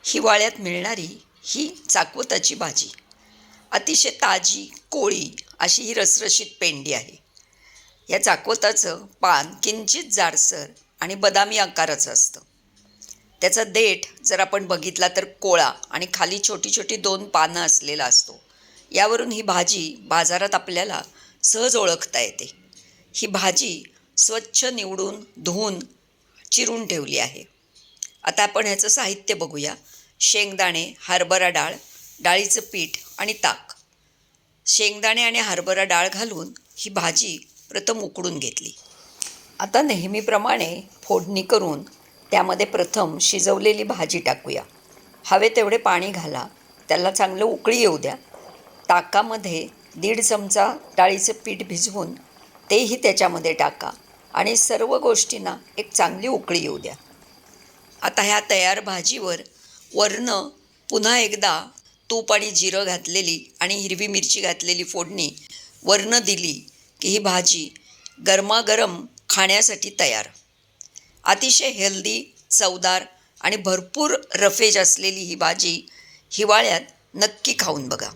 हिवाळ्यात मिळणारी ही चाकवताची भाजी अतिशय ताजी कोळी अशी ही रसरशीत पेंडी आहे. या चाकवताचं पान किंचित जाडसर आणि बदामी आकाराचं असतं. त्याचा देठ जर आपण बघितला तर कोळा आणि खाली छोटी छोटी 2 पानं असलेला असतो. यावरून ही भाजी बाजारात आपल्याला सहज ओळखता येते. ही भाजी स्वच्छ निवडून धुवून चिरून ठेवली आहे. आता आपण ह्याचं साहित्य बघूया. शेंगदाणे, हरभरा डाळ, डाळीचं पीठ आणि ताक. शेंगदाणे आणि हरभरा डाळ घालून ही भाजी प्रथम उकडून घेतली. आता नेहमीप्रमाणे फोडणी करून त्यामध्ये प्रथम शिजवलेली भाजी टाकूया. हवे तेवढे पाणी घाला, त्याला चांगलं उकळी येऊ द्या. ताकामध्ये 1.5 चमचा डाळीचं पीठ भिजवून तेही त्याच्यामध्ये टाका आणि सर्व गोष्टींना एक चांगली उकळी येऊ द्या. आता ह्या तयार भाजीवर वरनं पुन्हा एकदा तूप आणि जिरं घातलेली आणि हिरवी मिरची घातलेली फोडणी वरनं दिली की ही भाजी गरमागरम खाण्यासाठी तयार. अतिशय हेल्दी, चवदार आणि भरपूर रफेज असलेली ही भाजी हिवाळ्यात नक्की खाऊन बघा.